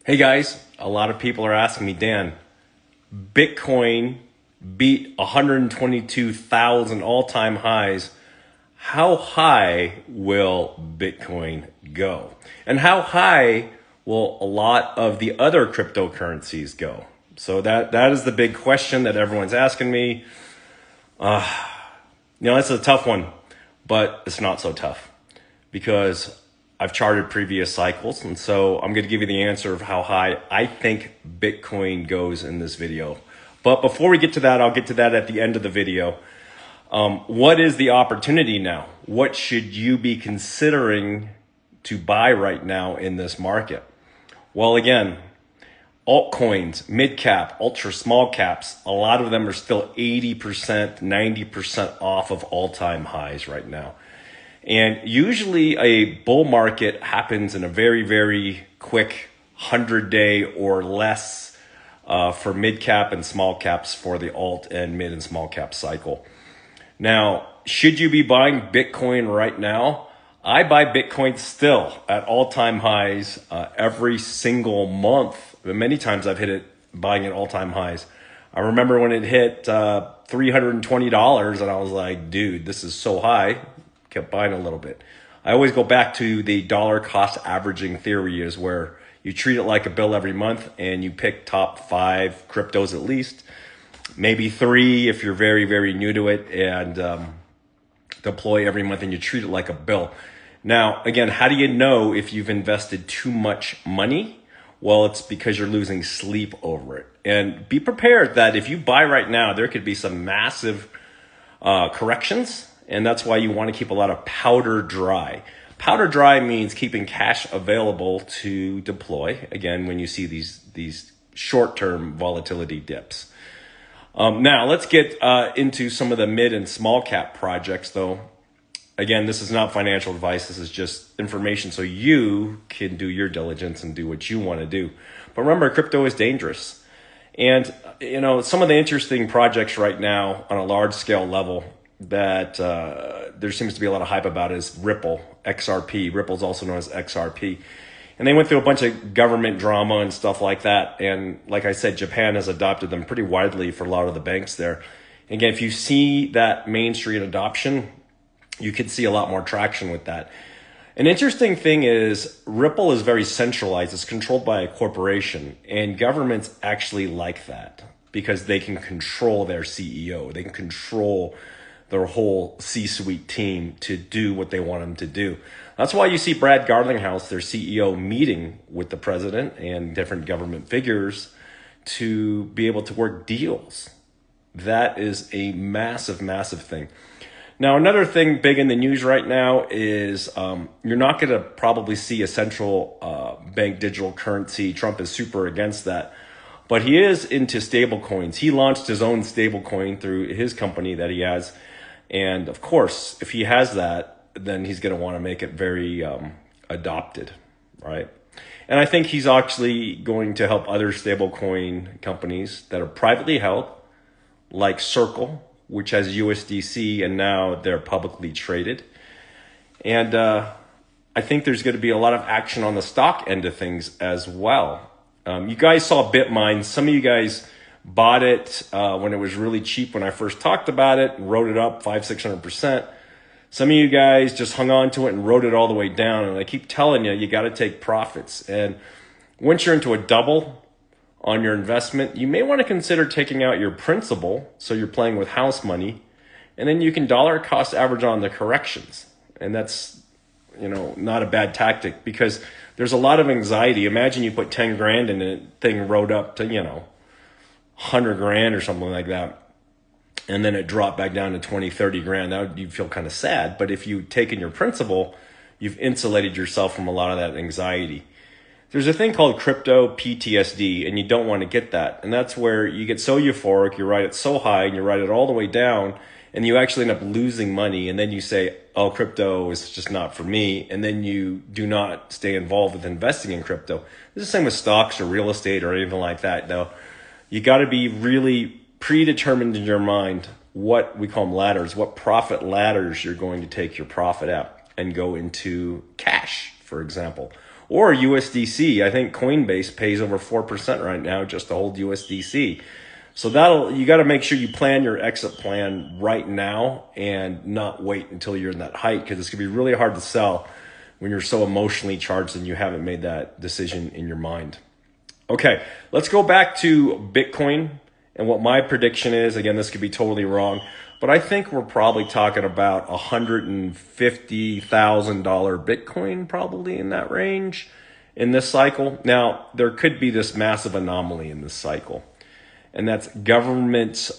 Hey guys, a lot of people are asking me, Dan, Bitcoin beat 122,000 all-time highs. How high will Bitcoin go? And how high will a lot of the other cryptocurrencies go? So that is the big question that everyone's asking me. It's a tough one, but it's not so tough because I've charted previous cycles. And so I'm going to give you the answer of how high I think Bitcoin goes in this video. But before we get to that, I'll get to that at the end of the video. What is the opportunity now? What should you be considering to buy right now in this market? Well, again, altcoins, mid cap, ultra small caps, a lot of them are still 80%, 90% off of all-time highs right now. And usually a bull market happens in a very, very quick 100-day or less for mid cap and small caps for the alt and mid and small cap cycle. Now, should you be buying Bitcoin right now? I buy Bitcoin still at all-time highs every single month. Many times I've hit it buying at all-time highs. I remember when it hit $320 and I was like, dude, this is so high. Kept buying a little bit. I always go back to the dollar cost averaging theory, is where you treat it like a bill every month and you pick top 5 cryptos at least, maybe 3 if you're very, very new to it, and deploy every month, and you treat it like a bill. Now, again, how do you know if you've invested too much money? Well, it's because you're losing sleep over it. And be prepared that if you buy right now, there could be some massive corrections. And that's why you want to keep a lot of powder dry. Powder dry means keeping cash available to deploy, again, when you see these short-term volatility dips. Now, let's get into some of the mid and small cap projects, though. Again, this is not financial advice. This is just information so you can do your diligence and do what you want to do. But remember, crypto is dangerous. And, some of the interesting projects right now on a large-scale level that there seems to be a lot of hype about is Ripple, XRP. Ripple is also known as XRP. And they went through a bunch of government drama and stuff like that. And like I said, Japan has adopted them pretty widely for a lot of the banks there. Again, if you see that Main Street adoption, you could see a lot more traction with that. An interesting thing is Ripple is very centralized. It's controlled by a corporation, and governments actually like that because they can control their CEO. They can control their whole C-suite team to do what they want them to do. That's why you see Brad Garlinghouse, their CEO, meeting with the president and different government figures to be able to work deals. That is a massive, massive thing. Now, another thing big in the news right now is you're not going to probably see a central bank digital currency. Trump is super against that. But he is into stable coins. He launched his own stable coin through his company that he has. And of course, if he has that, then he's going to want to make it very adopted, right? And I think he's actually going to help other stablecoin companies that are privately held, like Circle, which has USDC, and now they're publicly traded. And I think there's going to be a lot of action on the stock end of things as well. You guys saw BitMine. Some of you guys bought it when it was really cheap when I first talked about it, wrote it up 500-600%. Some of you guys just hung on to it and wrote it all the way down. And I keep telling you, you got to take profits. And once you're into a double on your investment, you may want to consider taking out your principal, so you're playing with house money, and then you can dollar cost average on the corrections. And that's, not a bad tactic because there's a lot of anxiety. Imagine you put 10 grand in a thing, rode up to, 100 grand or something like that, and then it dropped back down to 20, 30 grand. Now you'd feel kind of sad. But if you've taken your principal, you've insulated yourself from a lot of that anxiety. There's a thing called crypto PTSD, and you don't want to get that. And that's where you get so euphoric, you ride it so high, and you ride it all the way down, and you actually end up losing money. And then you say, oh, crypto is just not for me. And then you do not stay involved with investing in crypto. It's the same with stocks or real estate or anything like that, though. You got to be really predetermined in your mind what we call them ladders, what profit ladders you're going to take your profit at and go into cash, for example, or USDC. I think Coinbase pays over 4% right now just to hold USDC. So you got to make sure you plan your exit plan right now and not wait until you're in that height, because it's going to be really hard to sell when you're so emotionally charged and you haven't made that decision in your mind. Okay, let's go back to Bitcoin and what my prediction is. Again, this could be totally wrong, but I think we're probably talking about $150,000 Bitcoin, probably in that range in this cycle. Now, there could be this massive anomaly in this cycle, and that's government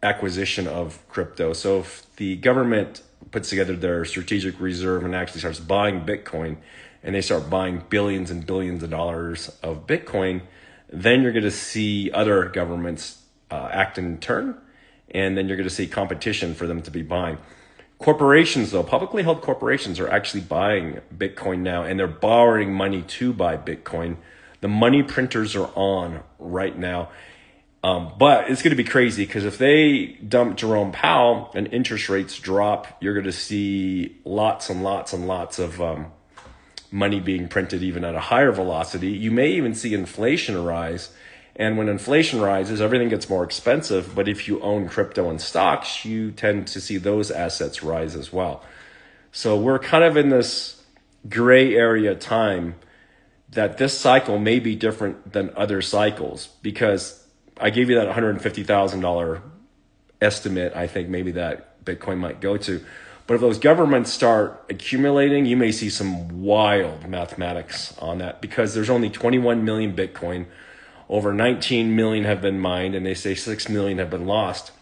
acquisition of crypto. So if the government puts together their strategic reserve and actually starts buying Bitcoin, and they start buying billions and billions of dollars of Bitcoin, then you're going to see other governments act in turn, and then you're going to see competition for them to be buying. Corporations, though, publicly held corporations are actually buying Bitcoin now, and they're borrowing money to buy Bitcoin. The money printers are on right now. But it's going to be crazy, because if they dump Jerome Powell and interest rates drop, you're going to see lots and lots and lots of money being printed even at a higher velocity. You may even see inflation rise. And when inflation rises, everything gets more expensive. But if you own crypto and stocks, you tend to see those assets rise as well. So we're kind of in this gray area time that this cycle may be different than other cycles, because I gave you that $150,000 estimate I think maybe that Bitcoin might go to. But if those governments start accumulating, you may see some wild mathematics on that, because there's only 21 million Bitcoin. Over 19 million have been mined, and they say 6 million have been lost.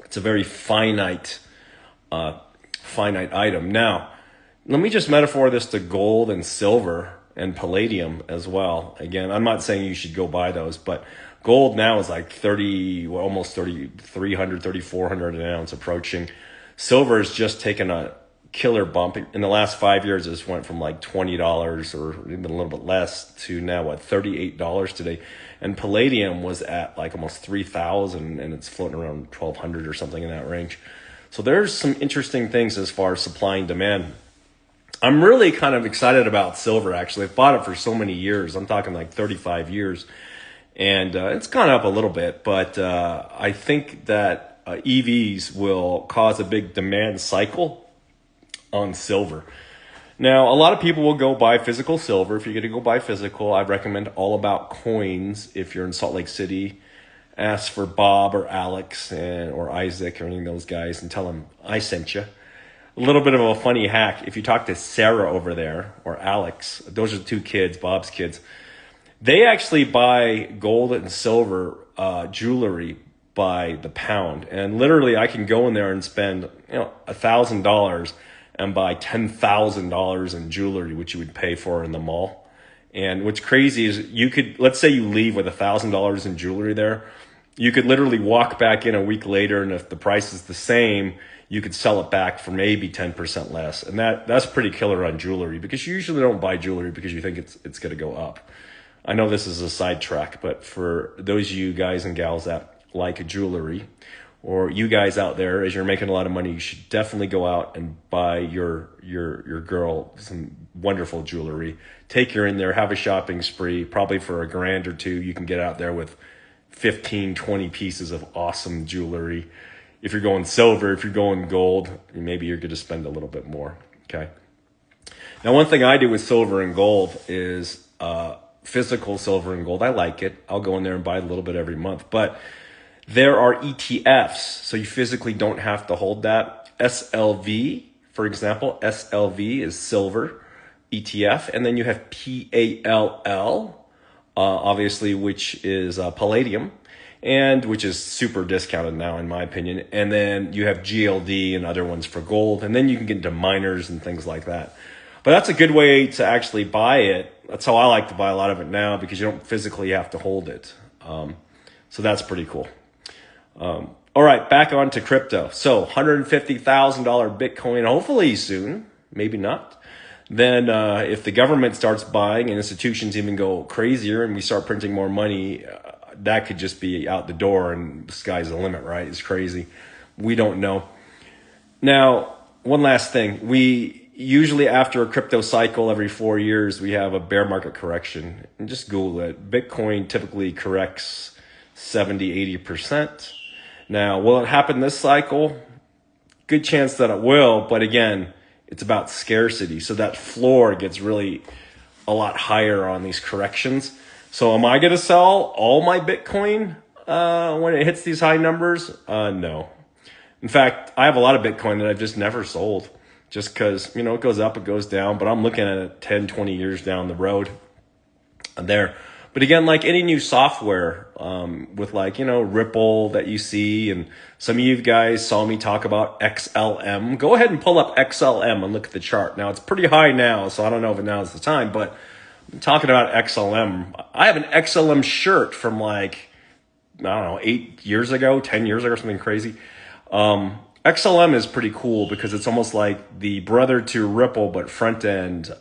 It's a very finite item. Now, let me just metaphor this to gold and silver and palladium as well. Again, I'm not saying you should go buy those, but gold now is like almost 3,300, 3,400 an ounce approaching. Silver has just taken a killer bump. In the last 5 years, it went from like $20 or even a little bit less to now, $38 today. And palladium was at like almost 3,000, and it's floating around 1,200 or something in that range. So there's some interesting things as far as supply and demand. I'm really kind of excited about silver, actually. I've bought it for so many years. I'm talking like 35 years. And it's gone up a little bit, but I think that EVs will cause a big demand cycle on silver. Now, a lot of people will go buy physical silver. If you're going to go buy physical, I recommend All About Coins. If you're in Salt Lake City, ask for Bob or Alex or Isaac or any of those guys and tell them I sent you. A little bit of a funny hack. If you talk to Sarah over there or Alex, those are the two kids, Bob's kids, they actually buy gold and silver jewelry by the pound. And literally I can go in there and spend $1,000 and buy $10,000 in jewelry, which you would pay for in the mall. And what's crazy is let's say you leave with $1,000 in jewelry there, you could literally walk back in a week later, and if the price is the same, you could sell it back for maybe 10% less. And that's pretty killer on jewelry, because you usually don't buy jewelry because you think it's going to go up. I know this is a sidetrack, but for those of you guys and gals that like jewelry, or you guys out there, as you're making a lot of money, you should definitely go out and buy your girl some wonderful jewelry. Take her in there, have a shopping spree, probably for $1,000 or $2,000. You can get out there with 15, 20 pieces of awesome jewelry. If you're going silver, if you're going gold, maybe you're going to spend a little bit more. Okay. Now, one thing I do with silver and gold is physical silver and gold. I like it. I'll go in there and buy a little bit every month. But there are ETFs, so you physically don't have to hold that. SLV, for example, SLV is silver ETF. And then you have PALL, obviously, which is palladium, and which is super discounted now, in my opinion. And then you have GLD and other ones for gold. And then you can get into miners and things like that. But that's a good way to actually buy it. That's how I like to buy a lot of it now, because you don't physically have to hold it. So that's pretty cool. All right, back on to crypto. So $150,000 Bitcoin, hopefully soon, maybe not. Then if the government starts buying and institutions even go crazier and we start printing more money, that could just be out the door, and the sky's the limit, right? It's crazy. We don't know. Now, one last thing. usually after a crypto cycle every 4 years, we have a bear market correction. And just Google it. Bitcoin typically corrects 70, 80%. Now, will it happen this cycle? Good chance that it will, but again, it's about scarcity. So that floor gets really a lot higher on these corrections. So am I going to sell all my Bitcoin when it hits these high numbers? No. In fact, I have a lot of Bitcoin that I've just never sold just because, you know, it goes up, it goes down, but I'm looking at it 10, 20 years down the road there. But again, like any new software, with like, you know, Ripple that you see, and some of you guys saw me talk about XLM. Go ahead and pull up XLM and look at the chart. Now, it's pretty high now, so I don't know if now is the time, but I'm talking about XLM. I have an XLM shirt from like, I don't know, 8 years ago, 10 years ago, something crazy. XLM is pretty cool because it's almost like the brother to Ripple, but front end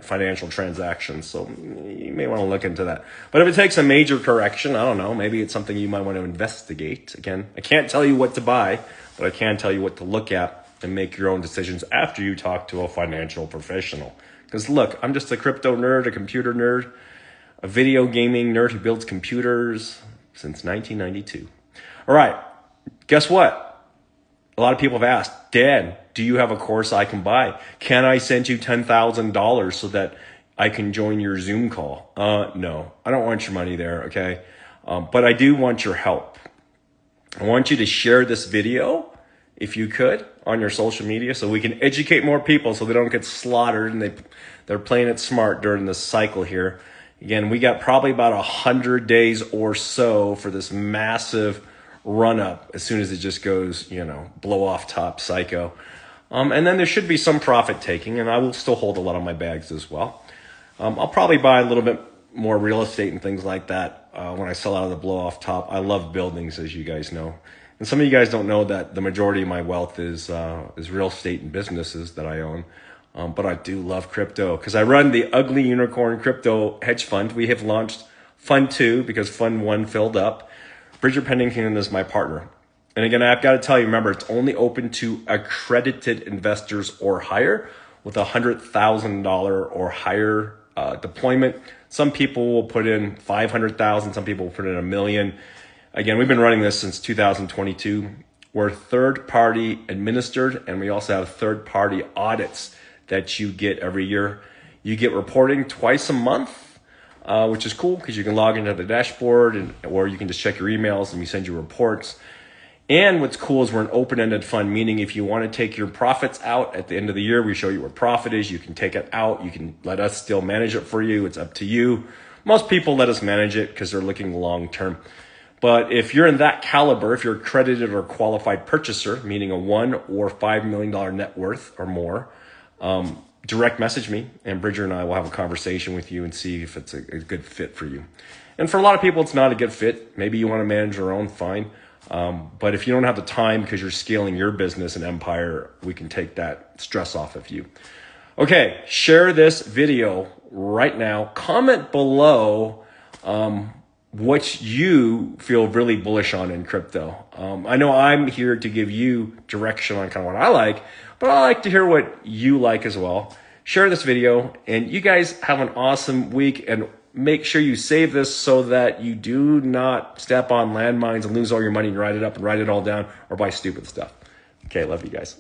financial transactions. So you may want to look into that. But if it takes a major correction, I don't know, maybe it's something you might want to investigate. Again, I can't tell you what to buy, but I can tell you what to look at and make your own decisions after you talk to a financial professional. Because look, I'm just a crypto nerd, a computer nerd, a video gaming nerd who builds computers since 1992. All right, guess what? A lot of people have asked, Dan, do you have a course I can buy? Can I send you $10,000 so that I can join your Zoom call? No, I don't want your money there, okay? But I do want your help. I want you to share this video, if you could, on your social media so we can educate more people so they don't get slaughtered and they're playing it smart during this cycle here. Again, we got probably about 100 days or so for this massive run up as soon as it just goes, you know, blow off top psycho. And then there should be some profit taking, and I will still hold a lot of my bags as well. I'll probably buy a little bit more real estate and things like that when I sell out of the blow off top. I love buildings, as you guys know. And some of you guys don't know that the majority of my wealth is real estate and businesses that I own. But I do love crypto because I run the Ugly Unicorn Crypto Hedge Fund. We have launched Fund 2 because Fund 1 filled up. Bridger Pennington is my partner. And again, I've got to tell you, remember, it's only open to accredited investors or higher with $100,000 or higher deployment. Some people will put in 500,000. Some people will put in $1 million. Again, we've been running this since 2022. We're third party administered, and we also have third party audits that you get every year. You get reporting twice a month. Which is cool because you can log into the dashboard or you can just check your emails and we send you reports. And what's cool is we're an open-ended fund, meaning if you want to take your profits out at the end of the year, we show you what profit is. You can take it out. You can let us still manage it for you. It's up to you. Most people let us manage it because they're looking long-term. But if you're in that caliber, if you're a accredited or qualified purchaser, meaning a $1 or $5 million net worth or more, direct message me, and Bridger and I will have a conversation with you and see if it's a good fit for you. And for a lot of people, it's not a good fit. Maybe you want to manage your own, fine. But if you don't have the time because you're scaling your business and empire, we can take that stress off of you. Okay, share this video right now. Comment below what you feel really bullish on in crypto. I know I'm here to give you direction on kind of what I like, but I like to hear what you like as well. Share this video, and you guys have an awesome week, and make sure you save this so that you do not step on landmines and lose all your money and write it up and write it all down or buy stupid stuff. Okay, love you guys.